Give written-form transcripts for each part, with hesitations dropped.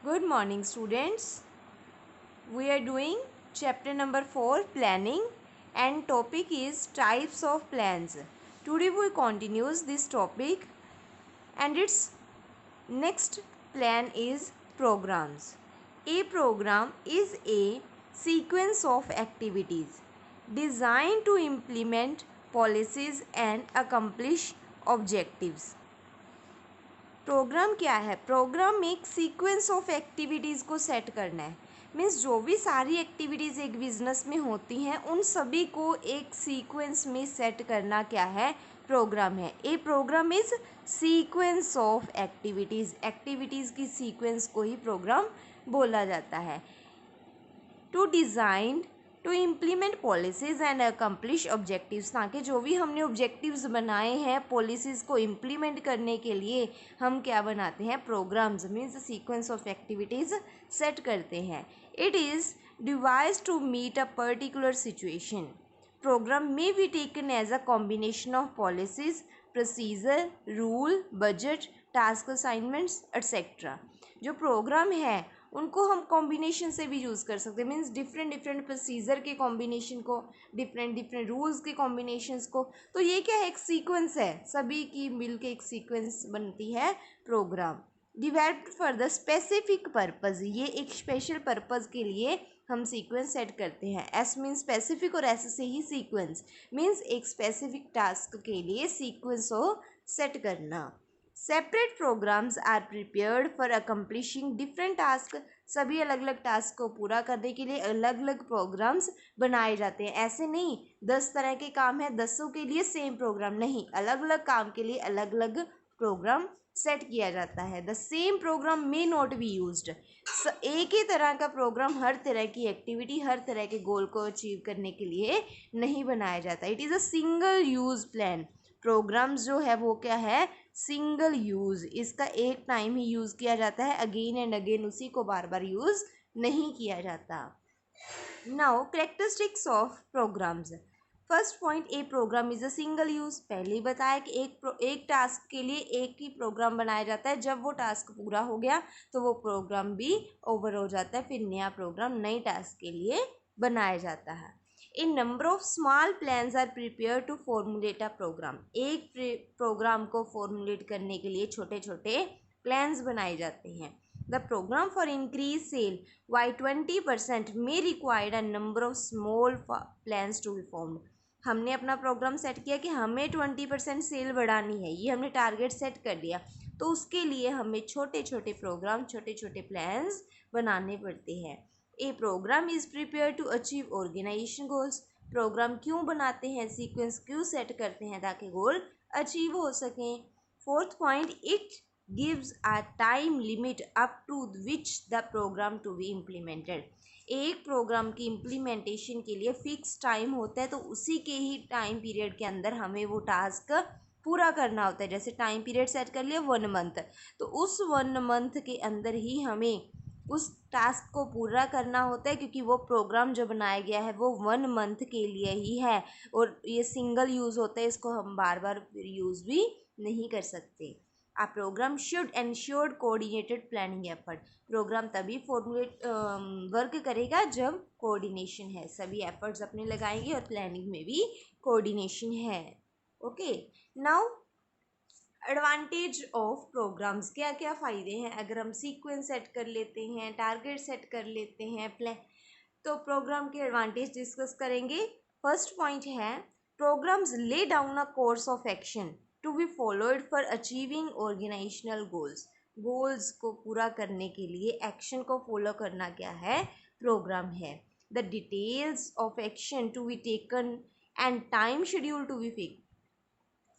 Good morning, students. We are doing chapter number 4, planning, and topic is types of plans. Today we continues this topic, and its next plan is programs. A program is a sequence of activities designed to implement policies and accomplish objectives. Programme क्या है? Programme में एक sequence of activities को set करना है। Means जो भी सारी एक्टिविटीज़ एक बिजनेस में होती हैं उन सभी को एक सीक्वेंस में सेट करना क्या है? प्रोग्राम है। A program is sequence of activities की सीक्वेंस को ही प्रोग्राम बोला जाता है। To design to implement policies and accomplish objectives, ताकि जो भी हमने ऑब्जेक्टिव्स बनाए हैं पॉलिसीज़ को इम्प्लीमेंट करने के लिए हम क्या बनाते हैं? Programs means sequence of activities set करते हैं। It is device to meet a particular situation. Program may be taken as a combination of policies, procedure, rule, budget, task assignments etcetera. जो प्रोग्राम है उनको हम कॉम्बिनेशन से भी use कर सकते हैं। मीन्स डिफरेंट प्रोसीजर के कॉम्बिनेशन को, डिफरेंट रूल्स के कॉम्बिनेशंस को। तो ये क्या है? एक सीक्वेंस है, सभी की मिल के एक सीक्वेंस बनती है programme. Developed for the specific purpose, ये एक स्पेशल पर्पज़ के लिए हम सीक्वेंस सेट करते हैं। एस मीन्स स्पेसिफिक और एस से ही सीक्वेंस मीन्स एक स्पेसिफिक टास्क के लिए सीक्वेंस को सेट करना। Separate programmes are prepared for accomplishing different task, सभी अलग अलग टास्क को पूरा करने के लिए अलग अलग प्रोग्राम्स बनाए जाते हैं। ऐसे नहीं 10 तरह के काम है 10 के लिए सेम प्रोग्राम, नहीं, अलग अलग काम के लिए अलग अलग प्रोग्राम सेट किया जाता है। The same programme may not be used, एक ही तरह का प्रोग्राम हर तरह की एक्टिविटी, हर तरह के गोल को अचीव करने के लिए नहीं बनाया जाता। It is a single use plan. Programmes जो है वो क्या है? सिंगल यूज़, इसका एक टाइम ही यूज़ किया जाता है, अगेन एंड अगेन उसी को बार बार यूज़ नहीं किया जाता। Now characteristics of programmes. First point, a programme is a single use. पहले ही बताया कि एक टास्क के लिए एक ही प्रोग्राम बनाया जाता है। जब वो टास्क पूरा हो गया तो वो प्रोग्राम भी ओवर हो जाता है, फिर नया प्रोग्राम नई टास्क के लिए बनाया जाता है। A number of small plans are prepare to formulate a program. एक प्रोग्राम को फॉर्मुलेट करने के लिए छोटे छोटे प्लान्स बनाए जाते हैं। The program for increase sale by 20% may required a number of small plans to be formed. हमने अपना प्रोग्राम सेट किया कि हमें 20% सेल बढ़ानी है, ये हमने टारगेट सेट कर दिया, तो उसके लिए हमें छोटे छोटे प्रोग्राम, छोटे छोटे प्लान्स बनाने पड़ते हैं। A programme is prepare to achieve organization goals. Program क्यों बनाते हैं, सीक्वेंस क्यों सेट करते हैं? ताकि गोल अचीव हो सकें। Fourth point, it gives a time limit up to which the programme to be implemented. एक प्रोग्राम की इम्प्लीमेंटेशन के लिए फ़िक्स टाइम होता है, तो उसी के ही टाइम पीरियड के अंदर हमें वो टास्क पूरा करना होता है। जैसे टाइम पीरियड सेट कर लिया 1 मंथ, तो उस 1 मंथ के अंदर ही हमें उस टास्क को पूरा करना होता है, क्योंकि वो प्रोग्राम जो बनाया गया है वो 1 मंथ के लिए ही है और ये सिंगल यूज़ होता है, इसको हम बार बार यूज़ भी नहीं कर सकते। A program should ensure coordinated planning effort. Program तभी फॉर्मुलेट वर्क करेगा जब कोऑर्डिनेशन है, सभी एफर्ट्स अपने लगाएंगे और प्लानिंग में भी कोऑर्डिनेशन है। Okay, now advantage of programmes, क्या क्या फ़ायदे हैं अगर हम सीक्वेंस सेट कर लेते हैं, टारगेट सेट कर लेते हैं, प्लान। तो प्रोग्राम के एडवांटेज डिस्कस करेंगे। फर्स्ट पॉइंट है, programmes lay down a course of action to be followed for achieving organisational goals. Goals को पूरा करने के लिए एक्शन को फॉलो करना क्या है? प्रोग्राम है। The details of action to be taken and time schedule to be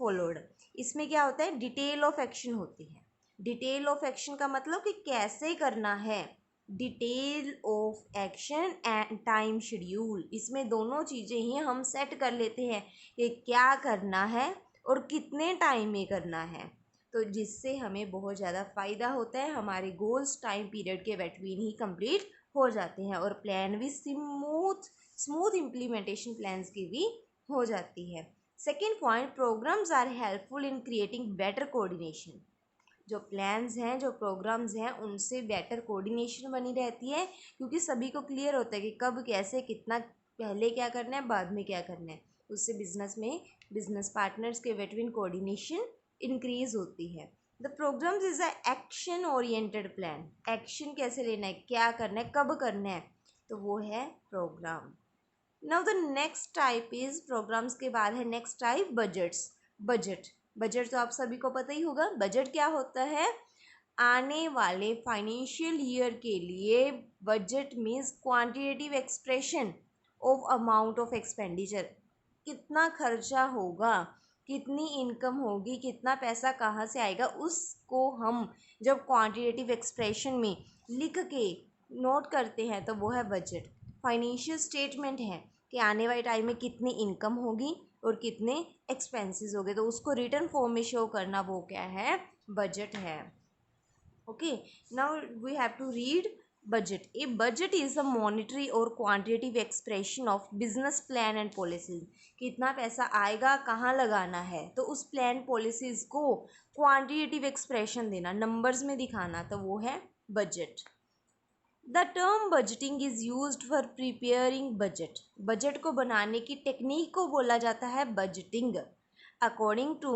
followed. इसमें क्या होता है? डिटेल ऑफ एक्शन होती है। डिटेल ऑफ एक्शन का मतलब कि कैसे करना है। Detail of action and time schedule, इसमें दोनों चीज़ें ही हम सेट कर लेते हैं कि क्या करना है और कितने टाइम में करना है, तो जिससे हमें बहुत ज़्यादा फ़ायदा होता है। हमारे गोल्स टाइम पीरियड के बिटवीन ही कंप्लीट हो जाते हैं और प्लान भी स्मूथ इम्प्लीमेंटेशन प्लान्स की भी हो जाती है। Second point, programmes are helpful in creating better coordination. जो प्लान्स हैं, जो प्रोग्राम्स हैं, उनसे बेटर कोऑर्डिनेशन बनी रहती है, क्योंकि सभी को क्लियर होता है कि कब कैसे कितना पहले क्या करना है, बाद में क्या करना है। उससे बिजनेस में बिजनेस पार्टनर्स के बिटवीन कोऑर्डिनेशन इंक्रीज होती है। The programmes is a action oriented plan. Action कैसे लेना है, क्या करना है, कब करना है, तो वो है programme. Now the next type is, programmes के बाद है नेक्स्ट टाइप बजट्स। बजट तो आप सभी को पता ही होगा। बजट क्या होता है, आने वाले फाइनेंशियल ईयर के लिए budget means quantitative expression of amount of expenditure. कितना खर्चा होगा, कितनी इनकम होगी, कितना पैसा कहाँ से आएगा, उसको हम जब क्वांटिटेटिव एक्सप्रेशन में लिख के नोट करते हैं तो वो है बजट। फाइनेंशियल स्टेटमेंट है कि आने वाले टाइम में कितनी इनकम होगी और कितने एक्सपेंसेस होंगे, तो उसको रिटर्न फॉर्म में शो करना वो क्या है, बजट है। Okay, now we have to read budget. A budget is a monetary or quantitative expression of business plan and policies. कितना पैसा आएगा, कहाँ लगाना है, तो उस प्लान पॉलिसीज़ को क्वांटिटेटिव एक्सप्रेशन देना, नंबर्स में दिखाना, तो वो है budget. The term budgeting is used for preparing budget. Budget को बनाने की टेक्निक को बोला जाता है budgeting. According to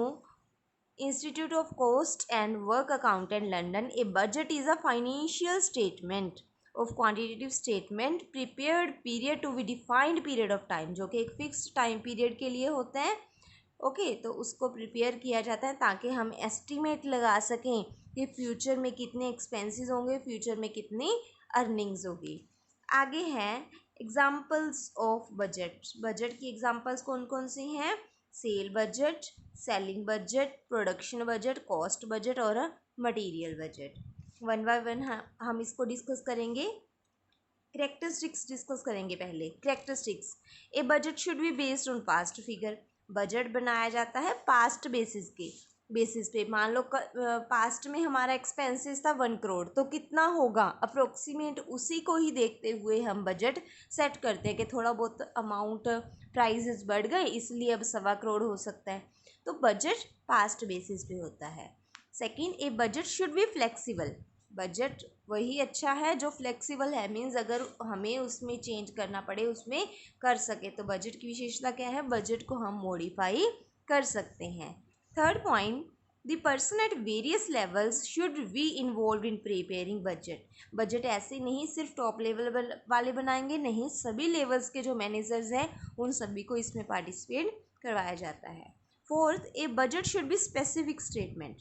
Institute of Cost and Work Accountant London, a budget is a financial statement of quantitative statement prepared period to be defined period of time, जो कि एक फिक्स्ड टाइम पीरियड के लिए होते हैं। ओके, तो उसको prepare किया जाता है ताकि हम एस्टिमेट लगा सकें कि फ्यूचर में कितने एक्सपेंसेस होंगे, फ्यूचर में कितनी अर्निंग्स होगी। आगे हैं एग्जाम्पल्स ऑफ बजट। बजट की एग्जाम्पल्स कौन कौन सी हैं, sale budget, selling budget, production budget, cost budget और material budget. One by one हम इसको डिस्कस करेंगे। करेक्टरिस्टिक्स डिस्कस करेंगे पहले। Characteristics, a budget should be based on past figure. Budget बनाया जाता है पास्ट बेसिस पे। मान लो पास्ट में हमारा एक्सपेंसेस था 1 करोड़, तो कितना होगा अप्रोक्सीमेट, उसी को ही देखते हुए हम बजट सेट करते हैं कि थोड़ा बहुत अमाउंट प्राइजेस बढ़ गए इसलिए अब 1.25 करोड़ हो सकता है। तो बजट पास्ट बेसिस पे होता है। Second, A budget should be flexible. Budget वही अच्छा है जो फ्लेक्सिबल है, मीन्स अगर हमें उसमें चेंज करना पड़े उसमें कर सके। तो बजट की विशेषता क्या है, बजट को हम मॉडिफाई कर सकते हैं। Third point, the person at various levels should be involve in preparing budget. Budget ऐसे नहीं सिर्फ टॉप लेवल वाले बनाएंगे, नहीं, सभी लेवल्स के जो मैनेजर्स हैं उन सभी को इसमें पार्टिसिपेट करवाया जाता है। Fourth, A budget should be specific statement.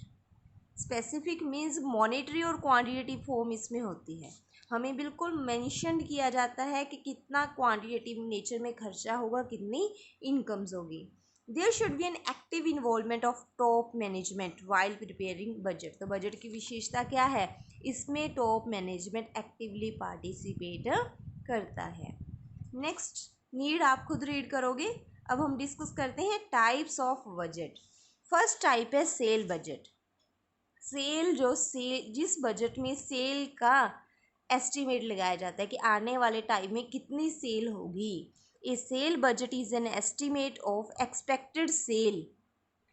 Specific means monetary और क्वांटिटेटिव फॉर्म इसमें होती है। हमें बिल्कुल मेंशन किया जाता है कि कितना क्वांटिटेटिव नेचर में खर्चा होगा, कितनी इनकम्स होगी। There should be an active involvement of top management while preparing budget. तो बजट की विशेषता क्या है, इसमें टॉप मैनेजमेंट एक्टिवली पार्टिसिपेट करता है। नेक्स्ट नीड आप खुद रीड करोगे। अब हम डिस्कस करते हैं types of budget. First type है सेल बजट। सेल जिस बजट में सेल का एस्टिमेट लगाया जाता है कि आने वाले टाइम में कितनी सेल होगी। A sale budget is an estimate of expected sale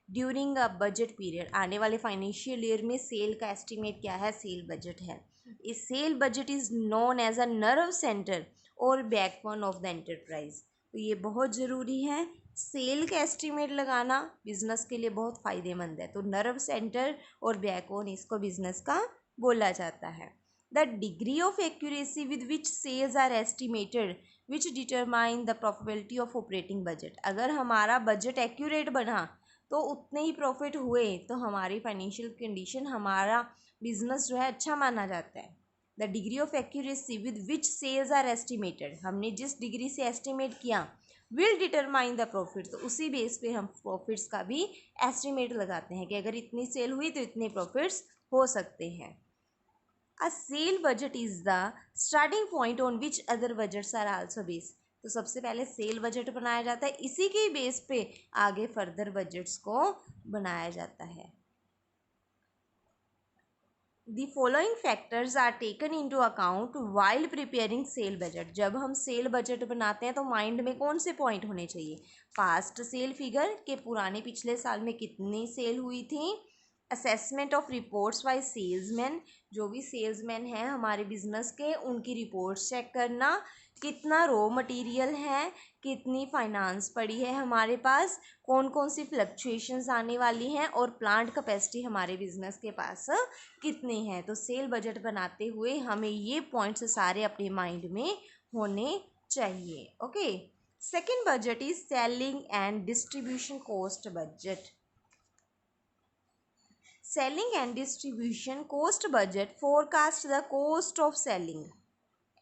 during a budget period. आने वाले फाइनेंशियल ईयर में सेल का एस्टिमेट क्या है, सेल बजट है। A sale budget is known as a nerve centre और बैकबोन ऑफ द एंटरप्राइज। तो ये बहुत ज़रूरी है, सेल का एस्टिमेट लगाना बिजनेस के लिए बहुत फ़ायदेमंद है। तो नर्व सेंटर और बैकबोन इसको बिजनेस का बोला जाता है। The degree of accuracy with which sales are estimated which determine the profitability of operating budget. अगर हमारा बजट एक्यूरेट बना तो उतने ही प्रॉफिट हुए तो हमारी फाइनेंशियल कंडीशन, हमारा बिजनेस जो है अच्छा माना जाता है। The degree of accuracy with which sales are estimated, हमने जिस डिग्री से एस्टिमेट किया, विल डिटरमाइन द प्रॉफिट। तो उसी बेस पे हम प्रॉफिट्स का भी एस्टिमेट लगाते हैं कि अगर इतनी सेल हुई तो इतने प्रॉफिट्स हो सकते हैं। A sale budget is the starting point on which other budgets are also based. तो सबसे पहले सेल बजट बनाया जाता है, इसी के बेस पे आगे फर्दर बजट्स को बनाया जाता है। The following factors are taken into account while preparing cell budget. जब हम सेल बजट बनाते हैं तो माइंड में कौन से पॉइंट होने चाहिए, पास्ट सेल फिगर के पुराने पिछले साल में कितनी सेल हुई थी, assessment of reports by salesman, जो भी सेल्समैन हैं हमारे बिजनेस के, उनकी रिपोर्ट्स चेक करना, कितना रॉ मटेरियल है, कितनी फाइनेंस पड़ी है हमारे पास, कौन कौन सी फ्लक्चुएशंस आने वाली हैं, और प्लांट कैपेसिटी हमारे बिजनेस के पास कितनी है। तो सेल बजट बनाते हुए हमें ये पॉइंट्स सारे अपने माइंड में होने चाहिए। Okay, second budget is selling and distribution cost budget. Selling and distribution cost budget forecast the cost of selling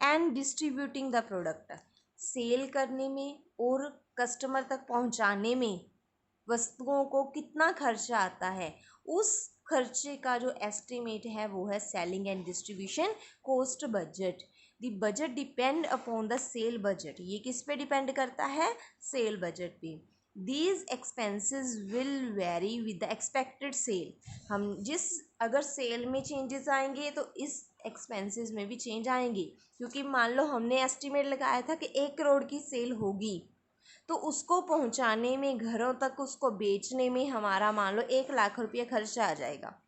and distributing the product। Sale करने में और कस्टमर तक पहुंचाने में वस्तुओं को कितना खर्चा आता है, उस खर्चे का जो एस्टिमेट है वो है selling and distribution cost budget. The budget depend upon the sale budget. ये किस पे डिपेंड करता है? सेल बजट पे। These expenses will vary with the expected sale. हम अगर सेल में चेंजेस आएंगे तो इस एक्सपेंसेस में भी चेंज आएंगे, क्योंकि मान लो हमने एस्टिमेट लगाया था कि 1 करोड़ की सेल होगी, तो उसको पहुंचाने में, घरों तक उसको बेचने में हमारा मान लो 1 लाख रुपये खर्चा आ जाएगा।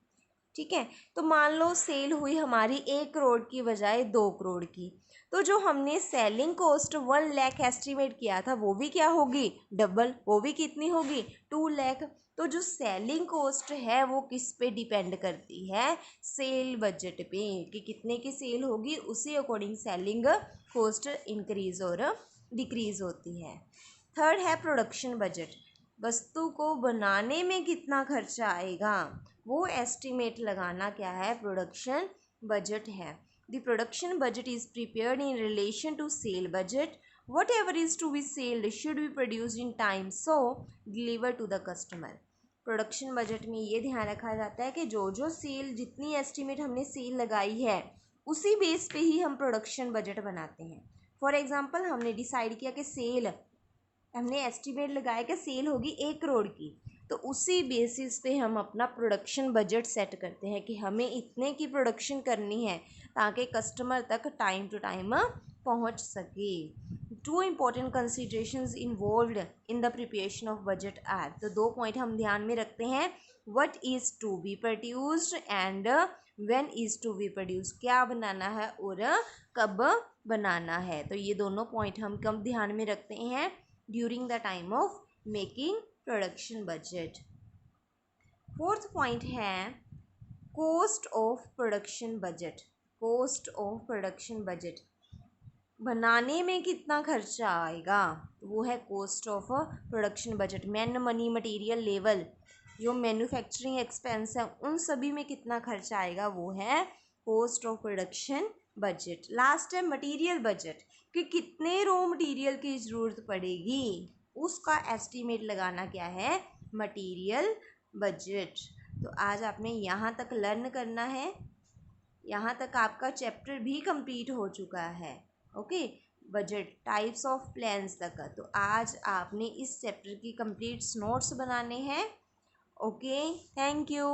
ठीक है, तो मान लो सेल हुई हमारी 1 करोड़ की बजाय 2 करोड़ की, तो जो हमने सेलिंग कॉस्ट 1 लाख एस्टिमेट किया था वो भी क्या होगी? डबल। वो भी कितनी होगी? 2 लाख। तो जो सेलिंग कॉस्ट है वो किस पे डिपेंड करती है? सेल बजट पे, कि कितने की सेल होगी उसी अकॉर्डिंग सेलिंग कॉस्ट इंक्रीज और डिक्रीज होती है। थर्ड है प्रोडक्शन बजट। वस्तु को बनाने में कितना खर्चा आएगा वो एस्टिमेट लगाना क्या है? प्रोडक्शन बजट है। The production budget is prepared in relation to sale budget. whatever is to be sold should be produced in time so deliver to the customer। Production budget में ये ध्यान रखा जाता है कि जो सेल, जितनी एस्टिमेट हमने सेल लगाई है उसी बेस पे ही हम प्रोडक्शन बजट बनाते हैं। फॉर एग्जांपल, हमने डिसाइड किया कि हमने एस्टिमेट लगाया कि सेल होगी 1 करोड़ की, तो उसी बेसिस पे हम अपना प्रोडक्शन बजट सेट करते हैं कि हमें इतने की प्रोडक्शन करनी है ताकि कस्टमर तक टाइम टू टाइम पहुंच सके। 2 important considerations involved in the preparation of budget are. तो 2 पॉइंट हम ध्यान में रखते हैं, what is to be produced and when is to be produce. क्या बनाना है और कब बनाना है। तो ये दोनों पॉइंट हम कब ध्यान में रखते हैं? During the time of making production budget. Fourth point है cost of production budget. Cost of production budget, बनाने में कितना खर्चा आएगा वो है cost of production budget. Man money material level, जो मैन्युफैक्चरिंग एक्सपेंस है उन सभी में कितना खर्चा आएगा वो है cost of production budget. Last है मटेरियल बजट, कि कितने रॉ मटेरियल की ज़रूरत पड़ेगी उसका एस्टीमेट लगाना क्या है? Material budget. तो आज आपने यहाँ तक लर्न करना है, यहाँ तक आपका चैप्टर भी कंप्लीट हो चुका है। Okay, budget types of plans तक। तो आज आपने इस चैप्टर की कंप्लीट नोट्स बनाने हैं। Okay, thank you.